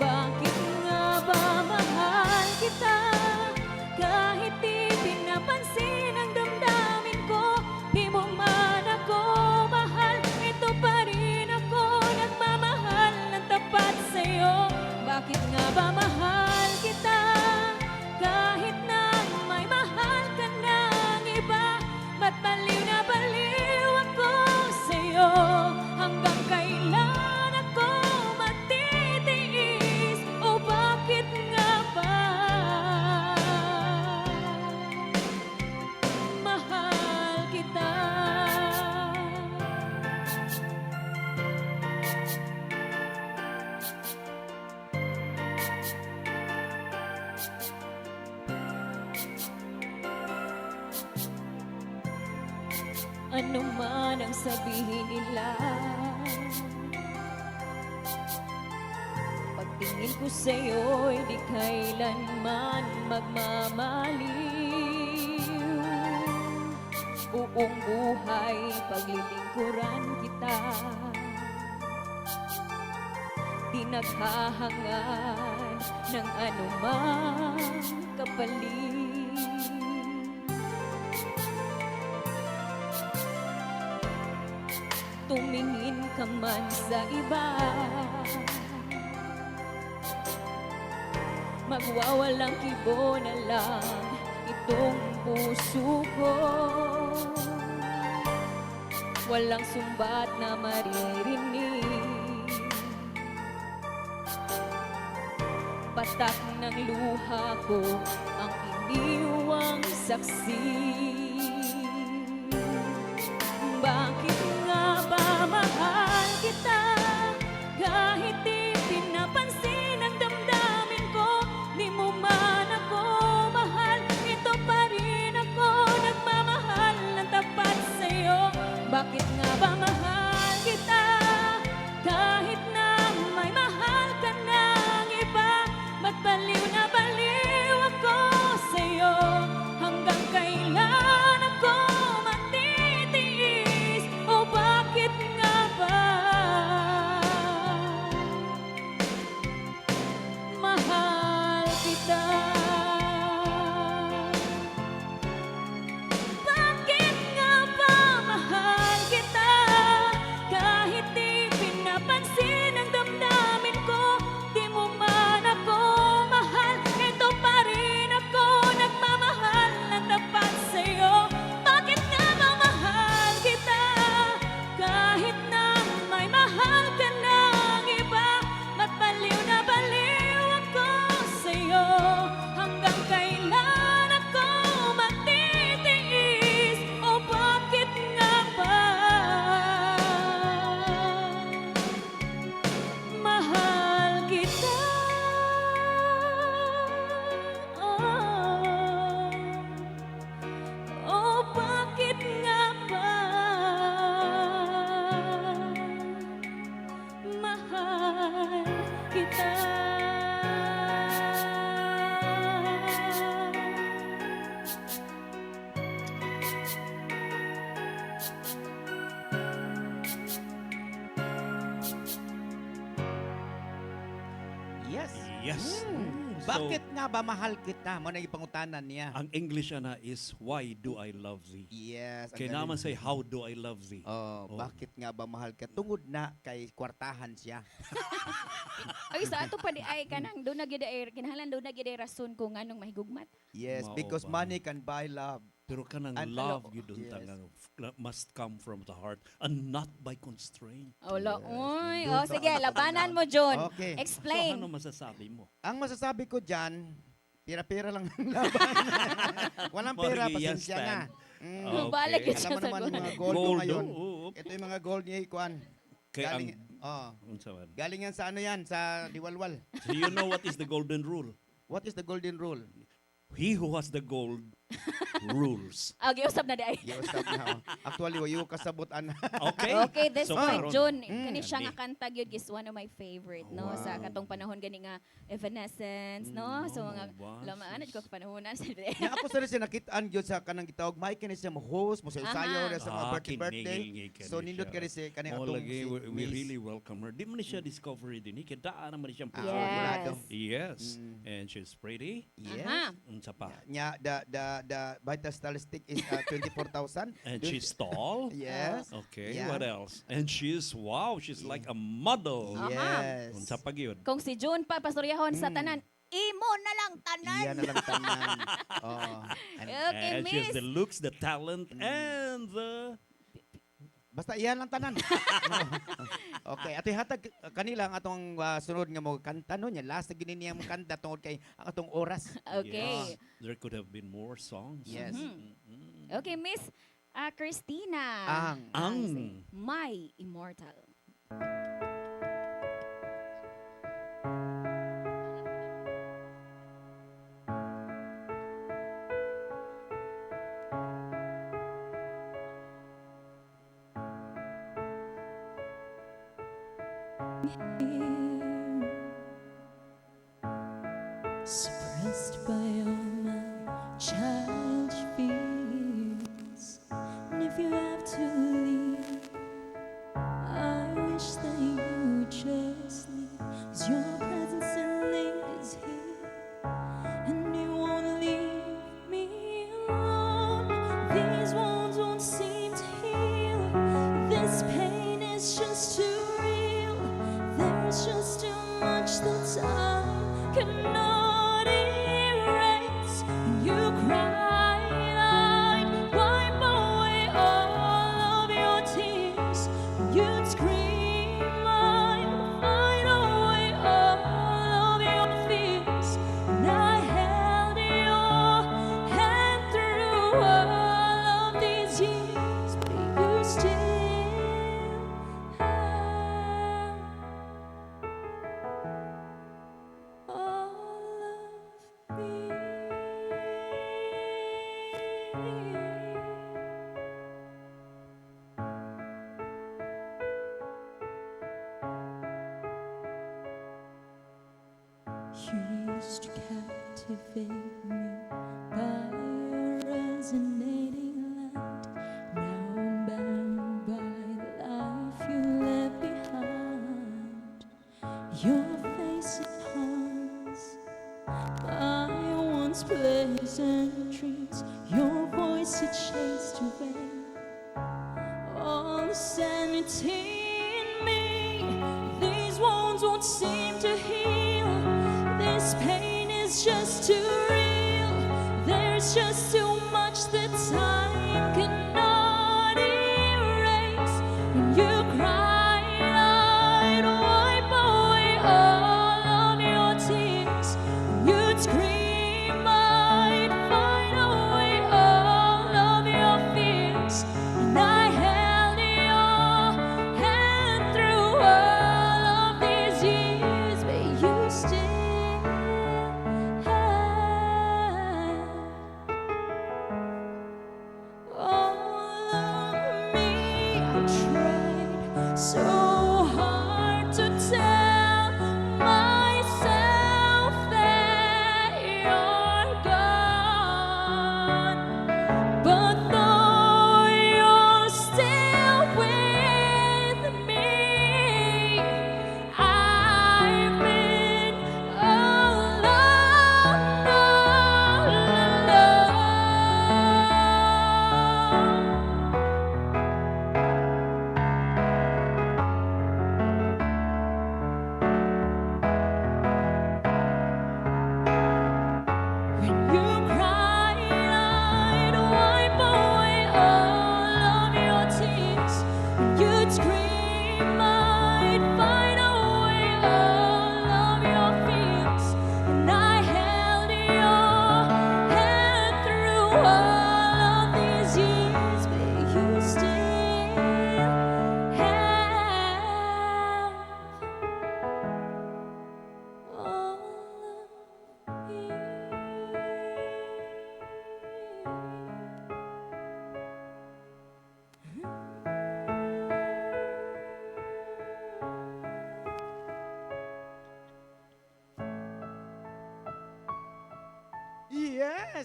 Bakit nga ba mahal kita? Kahit di pinapansin ang damdamin ko, di mo man ako mahal, ito pa rin ako nagmamahal ng tapat sa'yo. Bakit nga ba mahal kita? Kahit na may mahal ka ng iba, ba't baliw na baliw ako sa'yo? Hanggang kailan ako matitiis? O bakit nga ba mahal kita? Ano man ang sabihin nila, pagtingin ko sa'yo'y di kailanman magmamaliw. Buong buhay paglilingkuran kita, di naghahangad ng anumang kapalit. Tumingin ka man sa iba, magwawalang kibo na lang itong puso ko. Walang sumbat na maririnig, patak ng luha ko ang iniwang saksi. Bakit nga ba mahal kita? Kahit di pinapansin ang damdamin ko, di mo man ako mahal, ito pa rin ako nagmamahal ng tapat sa'yo. Bakit nga ba mahal kita? Kahit na may mahal ka ng iba, ba't baliw na baliw ako sa'yo? Hanggang kailan ako matitiis? O bakit nga ba mahal kita? Bakit nga ba mahal kita? Kahit di pinapansin ang damdamin ko, di mo man ako mahal, ito pa rin ako nagmamahal ng tapat sa'yo. Bakit nga ba mahal kita? Kahit na may mahal ka ng iba, ba't baliw na baliw ako sa'yo? Hanggang kailan ako matitiis? O bakit nga ba mahal kita? Oh, bakit nga ba mahal kita? Yes. Yes. Bakit nga ba mahal kita? Mo na ipangutanan niya. Ang English ana is, why do I love thee? Yes. ang Kaya galing. naman say, how do I love thee? Oh, bakit nga ba mahal ka? Tungod na kay kwartahan siya. Ay, sa ato pa di ay kanang doon na gid ay kinahanglan doon na gid ay rason kung anong mahigugmat. Yes, Mao because ba? money can buy love. Pero kanang And love, ano, you don't yes. must come from the heart and not by constraint. Wala, uy. Doon Oh, sa sige, ano, labanan mo, John. Okay. So, Explain. ano masasabi mo? Ang masasabi ko dyan, pira-pira lang ng laban. Walang pera, Morgue, yes, pasensya na. Okay. Balik yun Alam siya mo sa naman yung mga goal. gold, ko Gold, ngayon. oo. Ito yung mga gold niya, Ikuan. Kaya Galing, ang, unsa man? galing yan sa ano yan, sa Diwalwal. So you know what is the golden rule? What is the golden rule? He who has the gold rules. Giusap na di ay. Giusap na. Actually, wayo kasabutan. Okay? Okay, this So, point, karon. June, kani siya Gani. nga kanta gyud is one of my favorite, no? Sa katong panahon gani nga Evanescence, no? So mga lamaan ko panahonan sa Nga ako sa rin nakitaan gyud sa kanang gitawag may kani siya mo host mo sa usayo sa mga birthday. So nindot kani si kani Oh, atong lagi, si we Miss. really welcome her. Di man siya discovery din. Kita naman siyang Ah, Yes. Yes. And she's pretty. Yes. Aha. Unsa pa? Nya the vital statistic is 24,000. And she's tall. Yes. Okay, Yeah. what else? And she's like a model. Yes. Unsa pa gyud? Kung si June pa pastoryahon sa tanan, imo na lang tanan. Iya na lang tanan. Oh. Okay, And she has miss. the looks, the talent, and the... Basta iyan lang tanan. Okay, ati hatag kanila ang atong sunod nga mo kanta no nya last na gini niya mo kanta tungod kay ang atong oras. Okay. Yes. There could have been more songs. Yes. Okay, Miss Christina. Ang. Say, My Immortal. Suppressed by all my childish fears. And if you have to leave, I wish that you would just leave. 'Cause your presence lingers here, and it won't leave me alone. These wounds won't seem to heal. This pain is just too real. There's just too much that time cannot erase. When you cried, I'd wipe away all of your tears. When you'd scream, I'd fight away all of your fears. And I held your hand through all of these years, but you still have all of me. You used to captivate me by your resonating light. Now I'm bound by the life you left behind. Your face it haunts my once pleasant dreams. Your voice it chased away all the sanity in me. These wounds won't seem to heal. This pain is just too real. There's just too much that time cannot erase. When you cried, I'd wipe away all of your tears. When you'd scream, I'd fight away all of your fears. And I held your hand through all of these years, but you still have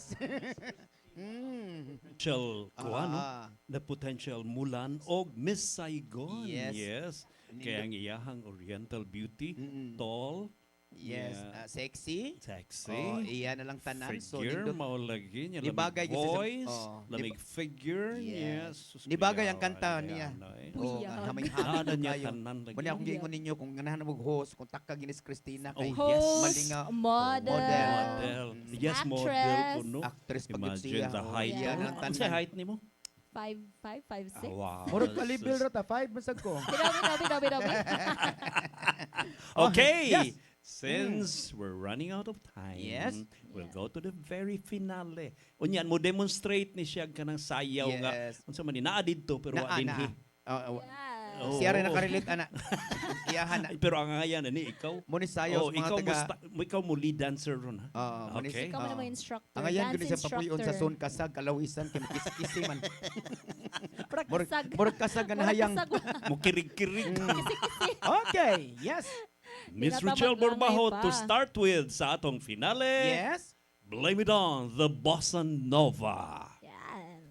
Yes. Potential kuha, no? Ah. The potential Mulan o Miss Saigon. Yes. Kaya ang iyahang Oriental beauty, tall. Yes, yeah, sexy. Sexy. Oh, iya na lang tanan. Figure, nindot- mao lagi niya. Nibagay Lamig kasi sa- voice, oh, lamig figure. Yes. Yes. sus, Nibagay ang kuyawan kanta niya. Oh, Oh, haming Nada niya kayo. tanan lagi. Muna akong giingon ninyo kung ganahan mo host, kung taka ginis Christina kay Oh, yes. malinga Model. Model. Yes, model Actress. kuno. actress pag yun Imagine siya. the Oh, height. iya Ano ng ang sa tanan. height nimo? 5'5", 5'6". Wow. Murag kalibil ra ta 5 masag ko. Binabi. Okay. Yes. Since we're running out of time, Yes. we'll go to the very finale. Unyan mo demonstrate ni siya kanang sayaw nga. Yes. Unsa man ni naa didto pero wa dinhi. Oh. Siya rin nakarelate ana. Iyahan na. Pero ang ngayon ni ikaw. Muni sayo Oh, sa mga ikaw taga ikaw mo lead dancer ron ha. Okay. Ikaw man mo instructor. Ang ayan dance gani sa papuyon sa instructor. zone kasag kalawisan kay makisi man. Kasag. Murag kasag nga hayang. Mo kirig-kirig. Okay. Yes. Miss Tinatamad Rochelle lang Borbaho may to pa. start with sa atong finale. Yes. Blame it on the Bossa Nova. Yan.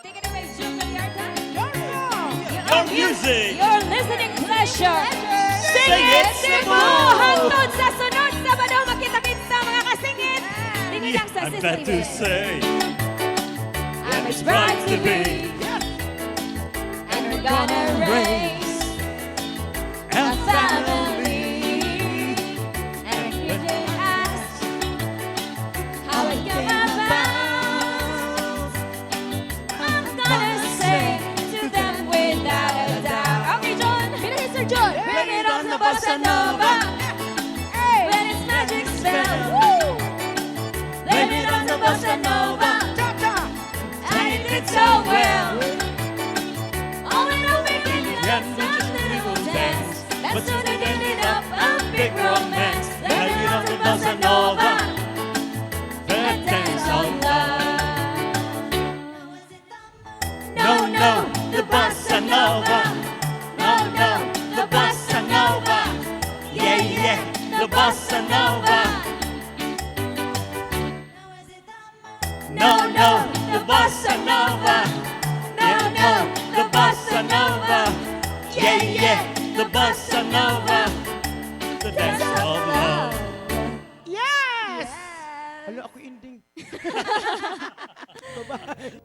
Take it away, Julia. Your music. Your listening pleasure. Sing Sing it, it, Cebu! Cebu! Hangtod sa sunod Sabado, makita-kita mga kasingit. Tingin lang sa I've got to say, I'm as proud to be. And we're gonna raise a family. And if they ask how it came about, I'm gonna say to them without a doubt. Okay, John. Sir John. Blame it on the bossa nova. Hey, when it's magic spell. Woo! Blame it on the bossa nova. And it did so well. All in all, we did it up, some little dance. Let's do the did it up, a big romance. Blame it on the bossa nova. The dance of love. No, no, the bossa nova. No, no, the bossa nova. Yeah, yeah, the bossa nova. No, no, the bossa nova. No, no, the bossa nova. Yeah, yeah, the bossa nova. The dance of love. Yes. Hello, ako ending. Bye-bye.